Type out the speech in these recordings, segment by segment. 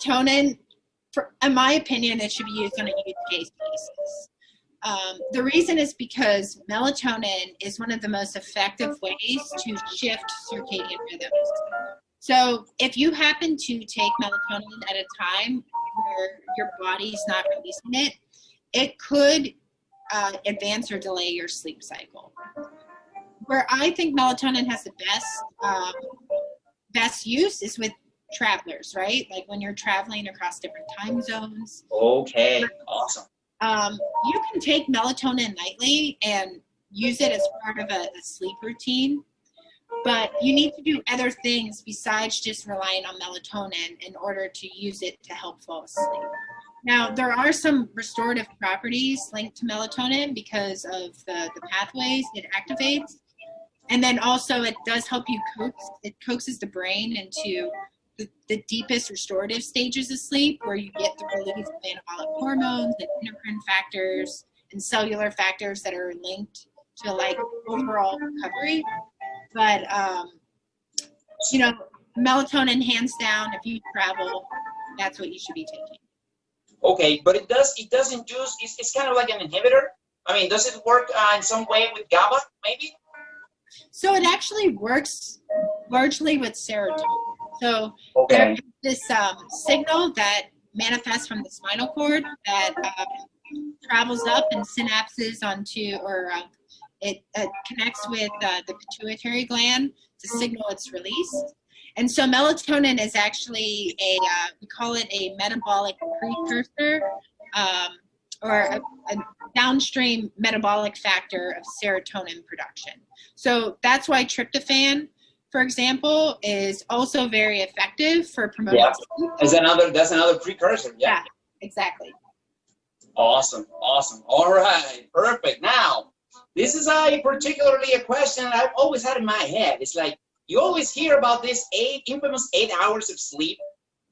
melatonin, in my opinion, it should be used on a use case basis. The reason is because melatonin is one of the most effective ways to shift circadian rhythms. So if you happen to take melatonin at a time where your body's not releasing it, it could advance or delay your sleep cycle. Where I think melatonin has the best use is with travelers, right? Like when you're traveling across different time zones. Okay, awesome. You can take melatonin nightly and use it as part of a sleep routine, but you need to do other things besides just relying on melatonin in order to use it to help fall asleep. Now, there are some restorative properties linked to melatonin because of the pathways it activates. And then also it does help you it coaxes the brain into the deepest restorative stages of sleep, where you get the release of anabolic hormones and endocrine factors and cellular factors that are linked to like overall recovery. But, you know, melatonin, hands down, if you travel, that's what you should be taking. Okay, but it does induce, it's kind of like an inhibitor. I mean, does it work in some way with GABA, maybe? So it actually works largely with serotonin. So okay. There's this signal that manifests from the spinal cord that travels up and synapses onto, or it connects with the pituitary gland to signal its release. And so melatonin is actually we call it a metabolic precursor, or a downstream metabolic factor of serotonin production. So that's why tryptophan, for example, is also very effective for promoting sleep. That's another precursor. Yeah, exactly. Awesome, awesome. All right, perfect. Now, this is particularly a question that I've always had in my head. It's like, you always hear about this infamous 8 hours of sleep.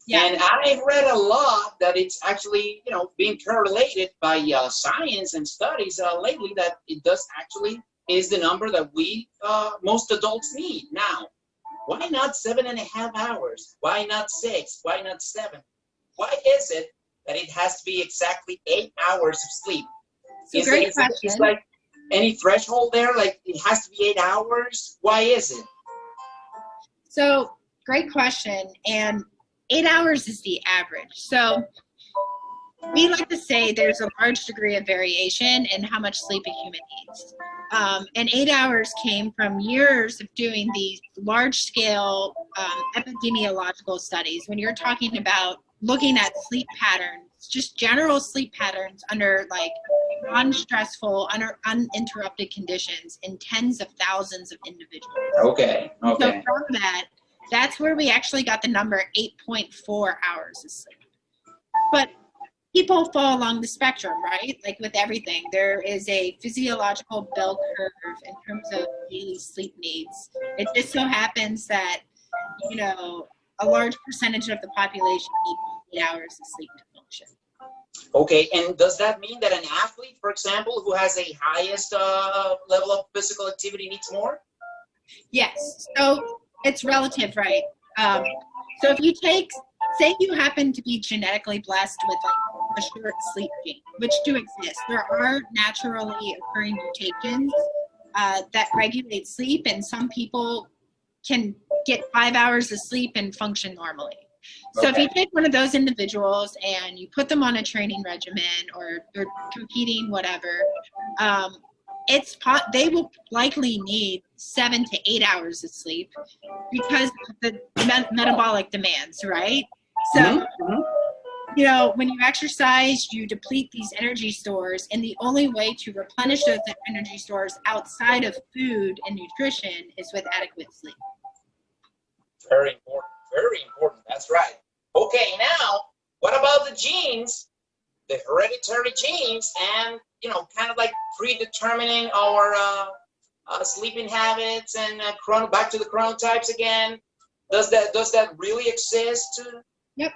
Yeah. And I've read a lot that it's actually, you know, being correlated by science and studies lately, that it does actually is the number that we, most adults need. Now, why not 7.5 hours? Why not 6? Why not 7? Why is it that it has to be exactly 8 hours of sleep? It's a great question. Is like any threshold there? Like it has to be 8 hours? Why is it? So, great question. And 8 hours is the average. So we like to say there's a large degree of variation in how much sleep a human needs. And 8 hours came from years of doing these large-scale epidemiological studies. When you're talking about looking at sleep patterns, just general sleep patterns under like non-stressful, uninterrupted conditions in tens of thousands of individuals. Okay. So from that's where we actually got the number 8.4 hours of sleep. But people fall along the spectrum, right? Like with everything, there is a physiological bell curve in terms of daily sleep needs. It just so happens that, you know, a large percentage of the population needs 8 hours of sleep to function. Okay, and does that mean that an athlete, for example, who has a highest level of physical activity needs more? Yes, so it's relative, right? So if you say you happen to be genetically blessed with like a short sleep gene, which do exist. There are naturally occurring mutations that regulate sleep, and some people can get 5 hours of sleep and function normally. So if you take one of those individuals and you put them on a training regimen, or they're competing, whatever, they will likely need 7 to 8 hours of sleep because of the metabolic demands, right? So, you know, when you exercise, you deplete these energy stores, and the only way to replenish those energy stores outside of food and nutrition is with adequate sleep. Very important. Very important. That's right. Okay, now, what about the genes, the hereditary genes, and, you know, kind of like predetermining our sleeping habits and back to the chronotypes again? Does that really exist? Yep.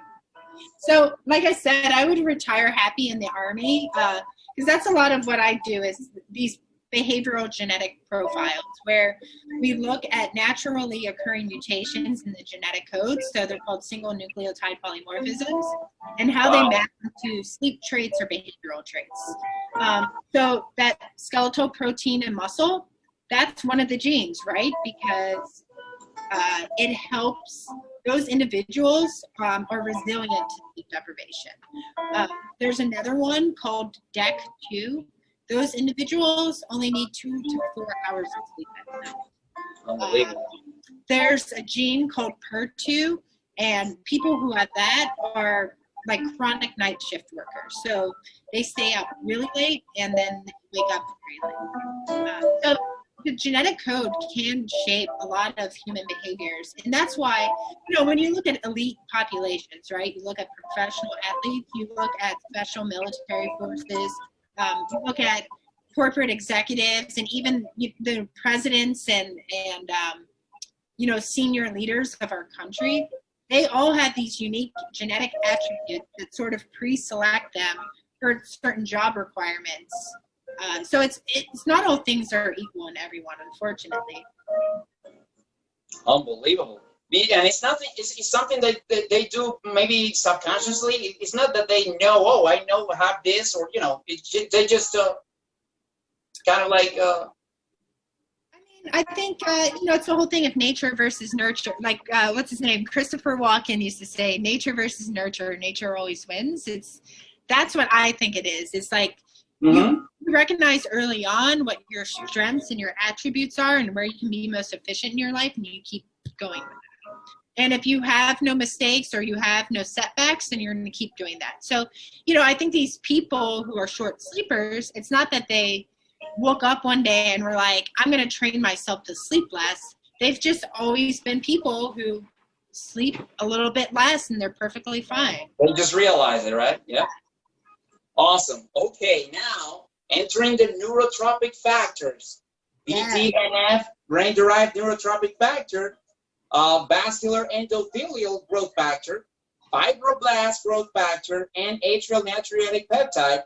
So, like I said, I would retire happy in the Army because that's a lot of what I do is these behavioral genetic profiles, where we look at naturally occurring mutations in the genetic code, so they're called single nucleotide polymorphisms, and how they map to sleep traits or behavioral traits. So that skeletal protein in muscle, that's one of the genes, right? Because it helps those individuals are resilient to sleep deprivation. There's another one called DEC2. Those individuals only need 2 to 4 hours of sleep at night. Unbelievable. There's a gene called P.H.D, and people who have that are like chronic night shift workers. So they stay up really late and then they wake up very late. So the genetic code can shape a lot of human behaviors. And that's why, when you look at elite populations, right, you look at professional athletes, you look at special military forces, you look at corporate executives, and even the presidents and senior leaders of our country, they all have these unique genetic attributes that sort of pre-select them for certain job requirements. So it's not all things are equal in everyone, unfortunately. Unbelievable. And it's nothing. It's something that they do maybe subconsciously. It's not that they know. Oh, I know I have this, or they just kind of like. I think it's the whole thing of nature versus nurture. Like what's his name? Christopher Walken used to say, "Nature versus nurture. Nature always wins." That's what I think it is. It's like. You recognize early on what your strengths and your attributes are and where you can be most efficient in your life, and you keep going with it. And if you have no mistakes or you have no setbacks, then you're going to keep doing that. So, I think these people who are short sleepers, it's not that they woke up one day and were like, I'm going to train myself to sleep less. They've just always been people who sleep a little bit less and they're perfectly fine. They just realize it, right? Yeah. Awesome. Okay, now entering the neurotropic factors. BDNF, brain-derived neurotropic factor, vascular endothelial growth factor, fibroblast growth factor, and atrial natriuretic peptide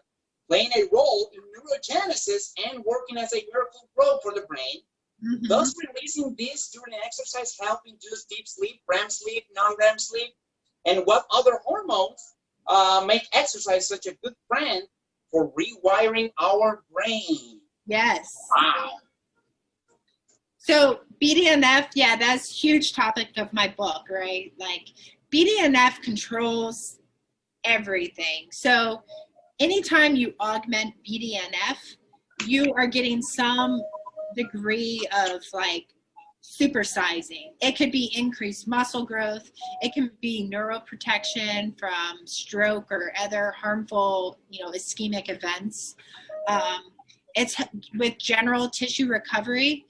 playing a role in neurogenesis and working as a miracle growth for the brain. Thus, releasing these during exercise help induce deep sleep, REM sleep, non-REM sleep, and what other hormones make exercise such a good friend for rewiring our brain. Yes. Wow. So BDNF, yeah, that's a huge topic of my book, right? Like BDNF controls everything. So anytime you augment BDNF, you are getting some degree of like supersizing. It could be increased muscle growth. It can be neuroprotection from stroke or other harmful, ischemic events. It's with general tissue recovery.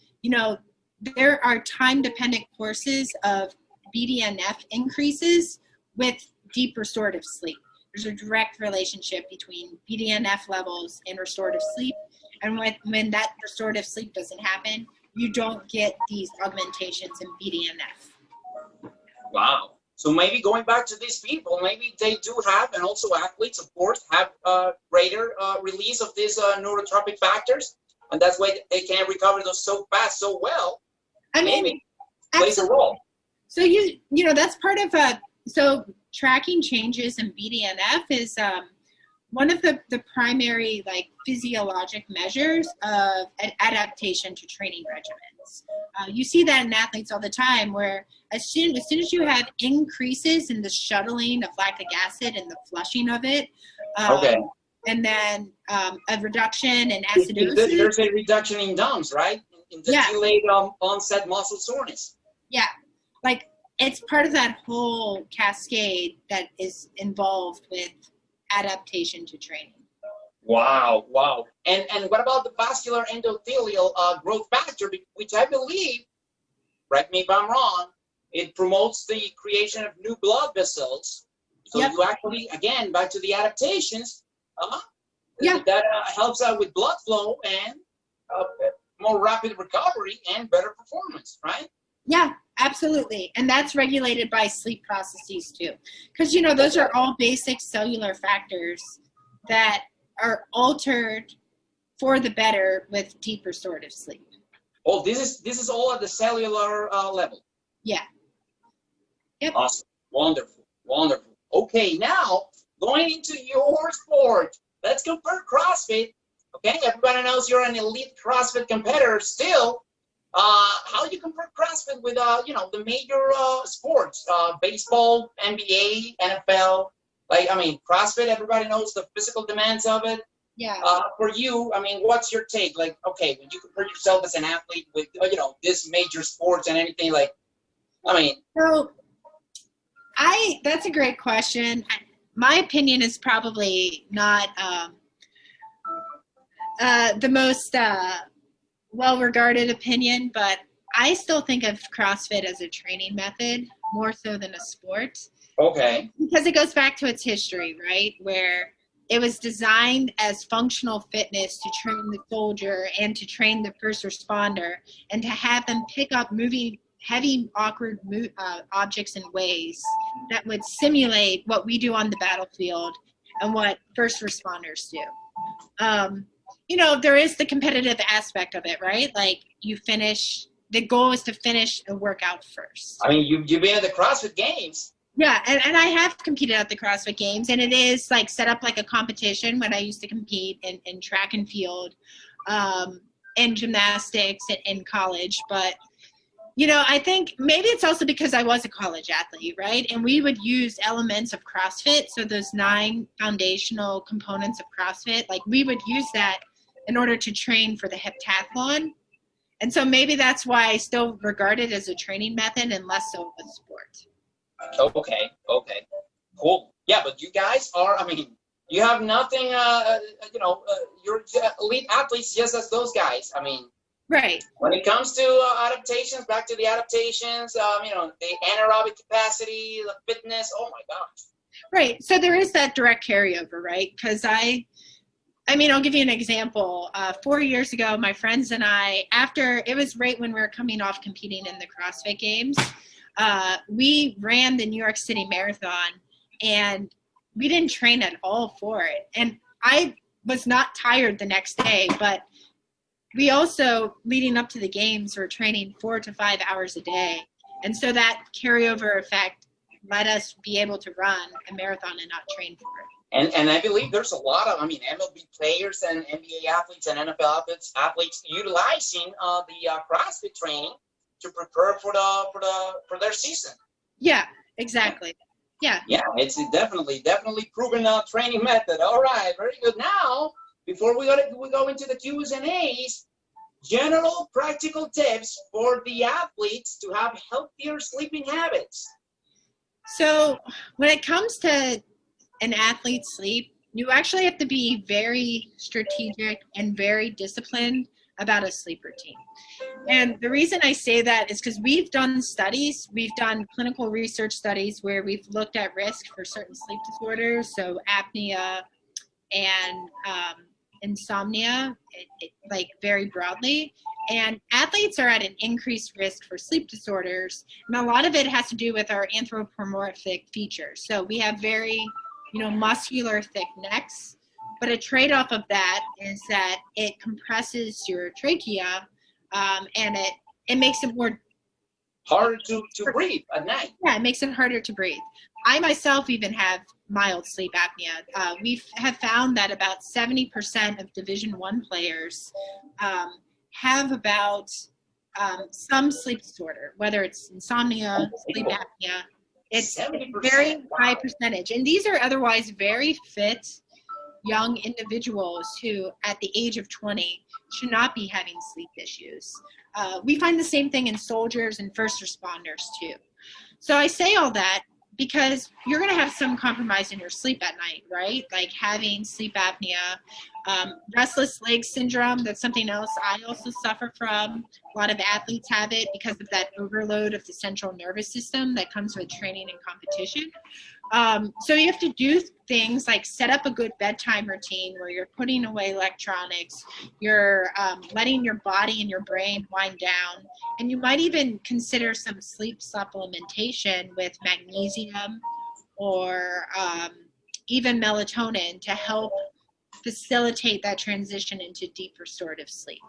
There are time-dependent courses of BDNF increases with deep restorative sleep. There's a direct relationship between BDNF levels and restorative sleep. And when that restorative sleep doesn't happen, you don't get these augmentations in BDNF. Wow. So maybe going back to these people, maybe they do have, and also athletes, of course, have greater release of these neurotropic factors, and that's why they can recover those so fast, so well. Maybe plays a role. So that's part of so tracking changes in BDNF is one of the primary physiologic measures of an adaptation to training regimens. You see that in athletes all the time, where as soon as you have increases in the shuttling of lactic acid and the flushing of it, and then a reduction in acidosis. There's a reduction in DOMS, right? In the delayed onset muscle soreness. Yeah, it's part of that whole cascade that is involved with adaptation to training. Wow. And what about the vascular endothelial growth factor, which I believe, correct me if I'm wrong, it promotes the creation of new blood vessels. So you actually, again, back to the adaptations, that helps out with blood flow and more rapid recovery and better performance, right? Yeah, absolutely. And that's regulated by sleep processes too. Because, those are all basic cellular factors that are altered for the better with deep restorative sleep. Oh, this is all at the cellular level. Yeah. Yep. Awesome. Wonderful. Wonderful. Okay, now going into your sport, let's compare CrossFit. Okay, everybody knows you're an elite CrossFit competitor still. How do you compare CrossFit with the major sports, baseball, NBA, NFL? Like, I mean, CrossFit, everybody knows the physical demands of it. Yeah. For you, I mean, what's your take? Like, okay, when you compare yourself as an athlete with this major sports and anything, like, I mean. So, that's a great question. My opinion is probably not the most well-regarded opinion, but I still think of CrossFit as a training method more so than a sport. Okay. Because it goes back to its history, right? Where it was designed as functional fitness to train the soldier and to train the first responder and to have them pick up moving heavy, awkward objects in ways that would simulate what we do on the battlefield and what first responders do. There is the competitive aspect of it, right? Like the goal is to finish a workout first. I mean, you've been at the CrossFit Games. Yeah, and I have competed at the CrossFit Games, and it is like set up like a competition when I used to compete in track and field, and gymnastics in college. But, I think maybe it's also because I was a college athlete, right? And we would use elements of CrossFit, so those 9 foundational components of CrossFit, like we would use that in order to train for the heptathlon. And so maybe that's why I still regard it as a training method and less so a sport. Okay, cool. Yeah, but you guys are, I mean, you have nothing, you're elite athletes just as those guys. I mean, right. When it comes to adaptations, back to the adaptations, the anaerobic capacity, the fitness, oh my gosh. Right, so there is that direct carryover, right? Because I'll give you an example. 4 years ago, my friends and I, it was right when we were coming off competing in the CrossFit Games, we ran the New York City Marathon, and we didn't train at all for it. And I was not tired the next day, but we also, leading up to the games, were training 4 to 5 hours a day. And so that carryover effect let us be able to run a marathon and not train for it. And I believe there's a lot of, MLB players and NBA athletes and NFL athletes utilizing the CrossFit training to prepare for their season. Yeah, exactly. Yeah. Yeah, it's definitely proven training method. All right, very good. Now, before we go into the Q's and A's, general practical tips for the athletes to have healthier sleeping habits. So when it comes to an athlete's sleep, you actually have to be very strategic and very disciplined about a sleep routine. And the reason I say that is because we've done clinical research studies where we've looked at risk for certain sleep disorders, so apnea and insomnia, like very broadly. And athletes are at an increased risk for sleep disorders, and a lot of it has to do with our anthropomorphic features. So we have very, muscular, thick necks, but a trade-off of that is that it compresses your trachea, and it makes it more harder to breathe at night. Yeah, it makes it harder to breathe. I myself even have mild sleep apnea. We have found that about 70% of Division I players have about some sleep disorder, whether it's insomnia, sleep apnea. It's a very high percentage. And these are otherwise very fit young individuals who, at the age of 20, should not be having sleep issues. We find the same thing in soldiers and first responders, too. So I say all that because you're going to have some compromise in your sleep at night, right? Like having sleep apnea, restless leg syndrome. That's something else I also suffer from. A lot of athletes have it because of that overload of the central nervous system that comes with training and competition. So you have to do things like set up a good bedtime routine where you're putting away electronics, you're letting your body and your brain wind down, and you might even consider some sleep supplementation with magnesium or even melatonin to help facilitate that transition into deep restorative sleep.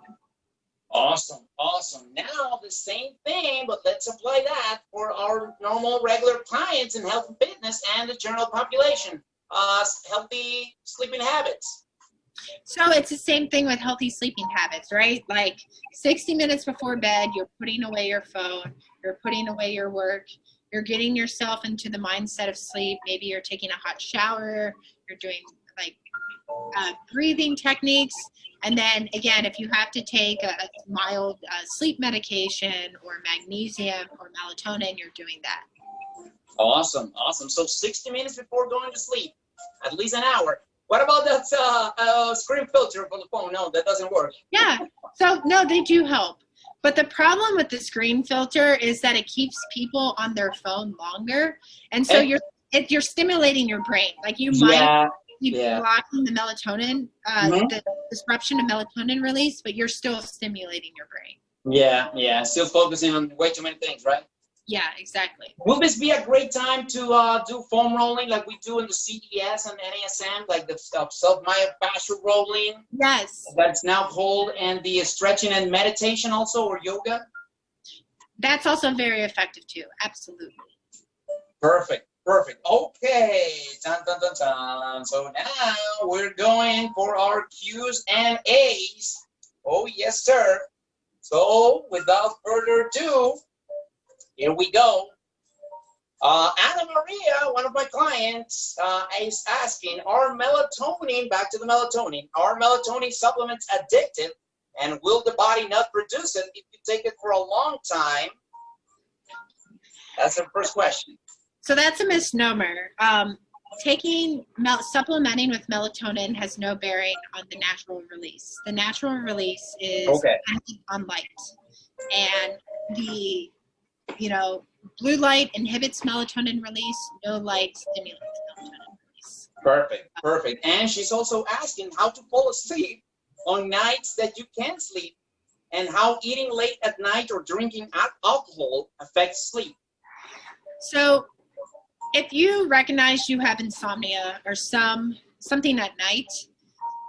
Awesome, awesome. Now the same thing, but let's apply that for our normal, regular clients in health and fitness and the general population. Healthy sleeping habits. So it's the same thing with healthy sleeping habits, right? Like 60 minutes before bed, you're putting away your phone, you're putting away your work, you're getting yourself into the mindset of sleep. Maybe you're taking a hot shower, you're doing like breathing techniques. And then again, if you have to take a mild sleep medication or magnesium or melatonin, you're doing that. Awesome, awesome. So 60 minutes before going to sleep, at least an hour. What about that screen filter for the phone? No, that doesn't work. Yeah, so no, they do help. But the problem with the screen filter is that it keeps people on their phone longer. And so you're stimulating your brain. Like you might be blocking the melatonin, the disruption of melatonin release, but you're still stimulating your brain. Yeah, still focusing on way too many things, right? Yeah, exactly. Will this be a great time to do foam rolling like we do in the CES and NASM, like the self-myofascial rolling? Yes. That's now called, and the stretching and meditation also, or yoga? That's also very effective too, absolutely. Perfect. Okay, dun, dun, dun, dun. So now we're going for our Q's and A's. Oh, yes, sir. So without further ado, here we go. Anna Maria, one of my clients, is asking, are back to the melatonin, are melatonin supplements addictive, and will the body not produce it if you take it for a long time? That's the first question. So that's a misnomer. Supplementing with melatonin has no bearing on the natural release. The natural release is dependent on light. And the blue light inhibits melatonin release. No light stimulates melatonin release. Perfect. And she's also asking how to fall asleep on nights that you can't sleep, and how eating late at night or drinking alcohol affects sleep. So if you recognize you have insomnia or something at night,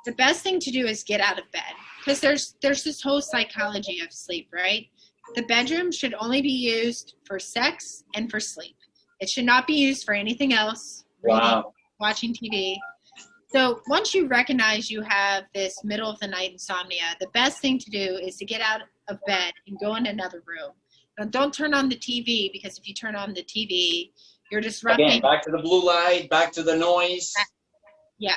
the best thing to do is get out of bed, because there's this whole psychology of sleep, right? The bedroom should only be used for sex and for sleep. It should not be used for anything else. Reading, watching TV. So once you recognize you have this middle of the night insomnia, the best thing to do is to get out of bed and go in another room. Now, don't turn on the TV, because if you turn on the TV, you're disrupting. Again, back to the blue light, back to the noise. Yeah.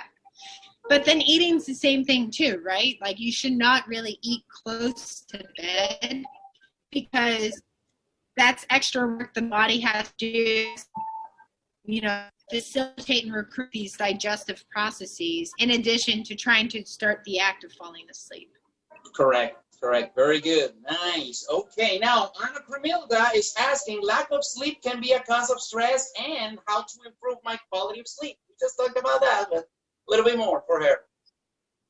But then eating's the same thing too, right? Like you should not really eat close to bed, because that's extra work the body has to do, facilitate and recruit these digestive processes, in addition to trying to start the act of falling asleep. Correct. Very good. Nice. Okay, now Anna Cremilda is asking, lack of sleep can be a cause of stress, and how to improve my quality of sleep. We just talked about that, but a little bit more for her.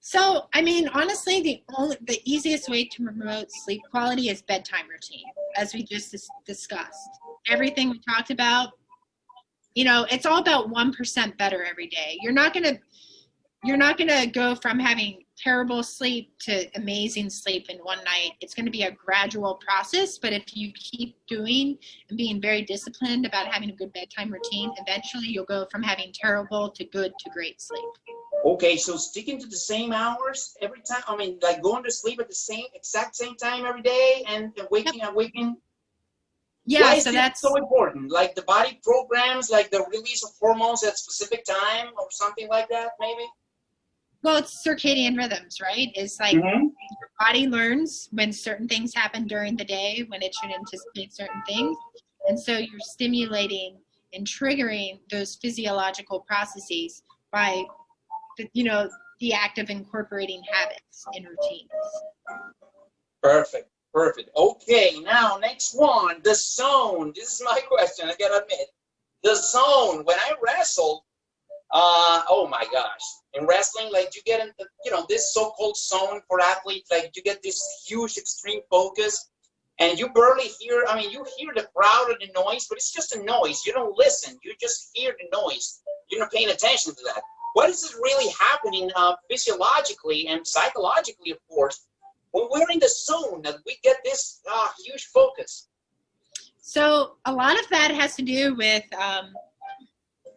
So, I mean, honestly, the easiest way to promote sleep quality is bedtime routine, as we just discussed. Everything we talked about, it's all about 1% better every day. You're not gonna go from having terrible sleep to amazing sleep in one night. It's going to be a gradual process, but if you keep doing and being very disciplined about having a good bedtime routine, eventually you'll go from having terrible to good to great sleep. Okay, so sticking to the same hours every time, like going to sleep at the exact same time every day and waking. Yeah, why is so that's so important. Like the body programs, like the release of hormones at specific time or something like that, maybe? Well, it's circadian rhythms, right? It's like your body learns when certain things happen during the day, when it should anticipate certain things. And so you're stimulating and triggering those physiological processes by, the act of incorporating habits and routines. Perfect. Okay, now next one, the zone. This is my question, I gotta admit. The zone, when I wrestle, oh my gosh. In wrestling, like you get into, this so-called zone for athletes, like you get this huge extreme focus and you barely hear, you hear the crowd or the noise, but it's just a noise. You don't listen. You just hear the noise. You're not paying attention to that. what is really happening physiologically and psychologically, of course, when we're in the zone that we get this huge focus? So a lot of that has to do with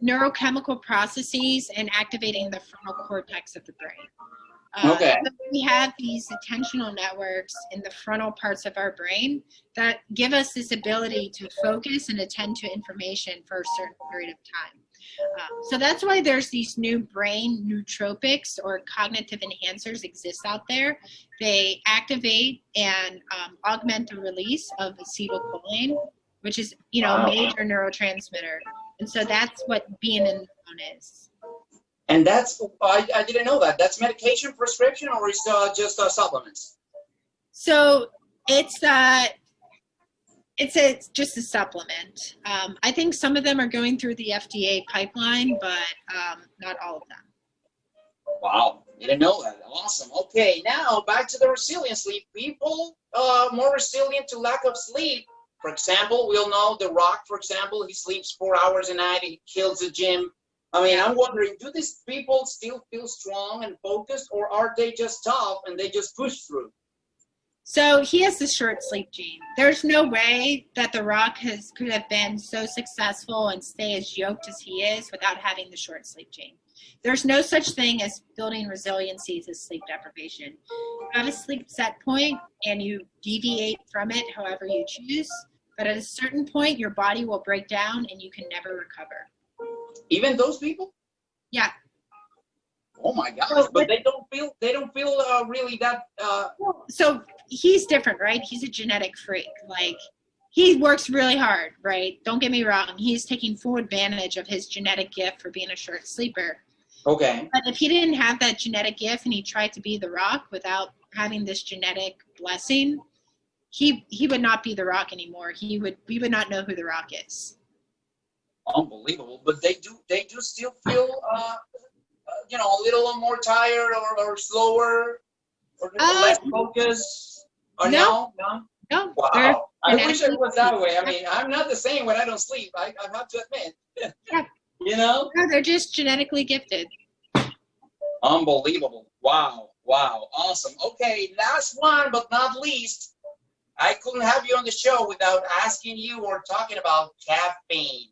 neurochemical processes and activating the frontal cortex of the brain. Okay. So we have these attentional networks in the frontal parts of our brain that give us this ability to focus and attend to information for a certain period of time. So that's why there's these new brain nootropics or cognitive enhancers exist out there. They activate and augment the release of acetylcholine, which is, a major neurotransmitter. And so that's what being in the zone is. And that's, I didn't know that. That's medication prescription, or is just supplements? So it's just a supplement. I think some of them are going through the FDA pipeline, but not all of them. Wow, I didn't know that. Awesome. Okay, now back to the resilience sleep. People more resilient to lack of sleep. For example, we'll know The Rock, for example, he sleeps 4 hours a night, he kills the gym. I mean, I'm wondering, do these people still feel strong and focused, or are they just tough and they just push through? So he has the short sleep gene. There's no way that The Rock could have been so successful and stay as yoked as he is without having the short sleep gene. There's no such thing as building resiliency as sleep deprivation. You have a sleep set point and you deviate from it however you choose, but at a certain point your body will break down and you can never recover. Even those people? Yeah. Oh my gosh! But they don't feel really that. So he's different, right? He's a genetic freak. Like, he works really hard, right? Don't get me wrong. He's taking full advantage of his genetic gift for being a short sleeper. Okay. But if he didn't have that genetic gift and he tried to be The Rock without having this genetic blessing, he would not be The Rock anymore. We would not know who The Rock is. Unbelievable. But they do still feel a little more tired or slower or less focus? Or no. Wow. I wish it was that way. I mean, I'm not the same when I don't sleep. I have to admit. Yeah. No, they're just genetically gifted. Unbelievable. Wow. Awesome. Okay, last one but not least. I couldn't have you on the show without asking you or talking about caffeine.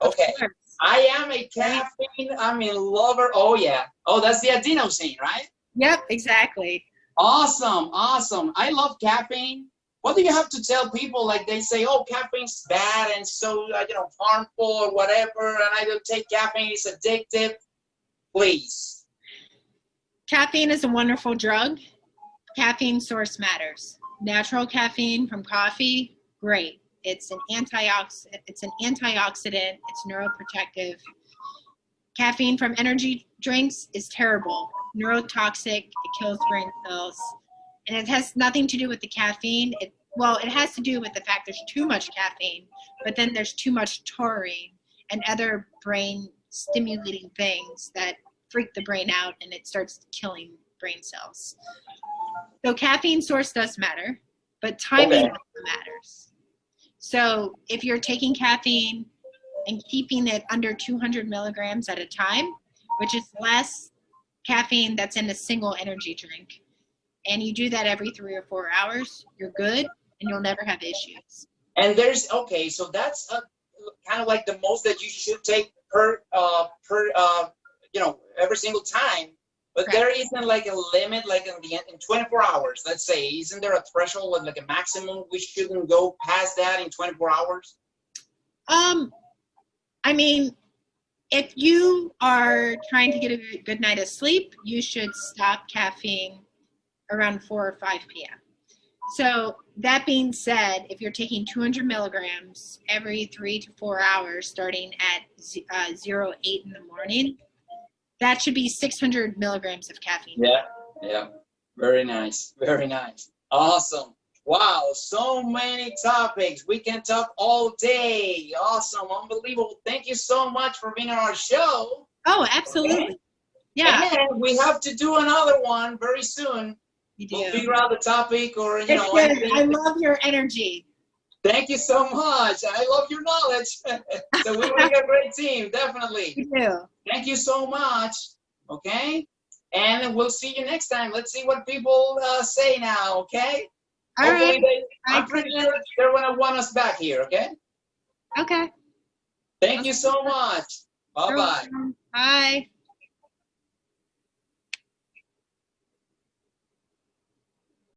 Okay. I am a caffeine, lover. Oh, yeah. Oh, that's the adenosine, right? Yep, exactly. Awesome. I love caffeine. What do you have to tell people? Like, they say, oh, caffeine's bad and so, harmful or whatever, and I don't take caffeine, it's addictive. Please. Caffeine is a wonderful drug. Caffeine source matters. Natural caffeine from coffee, great. It's an antioxidant, it's neuroprotective. Caffeine from energy drinks is terrible, neurotoxic, it kills brain cells. And it has nothing to do with the caffeine. It has to do with the fact there's too much caffeine, but then there's too much taurine and other brain stimulating things that freak the brain out and it starts killing brain cells. So caffeine source does matter, but timing also matters. So if you're taking caffeine and keeping it under 200 milligrams at a time, which is less caffeine that's in a single energy drink, and you do that every 3 or 4 hours, you're good and you'll never have issues. And so that's kind of like the most that you should take per every single time. But there isn't like a limit, like in 24 hours, let's say. Isn't there a threshold with like a maximum? We shouldn't go past that in 24 hours? If you are trying to get a good night of sleep, you should stop caffeine around 4 or 5 p.m. So that being said, if you're taking 200 milligrams every 3 to 4 hours, starting at 0:08 in the morning, that should be 600 milligrams of caffeine. Yeah. Very nice. Awesome. Wow, so many topics. We can talk all day. Awesome, unbelievable. Thank you so much for being on our show. Oh, absolutely. Okay. Yeah. And we have to do another one very soon. You do. We'll figure out the topic or, I love your energy. Thank you so much. I love your knowledge. So we make a great team, definitely. You do. Thank you so much. okay? And we'll see you next time. Let's see what people say now, okay? All Hopefully right. I'm pretty sure they're going to want us back here, okay? Okay. Thank you so much. Bye-bye. Bye.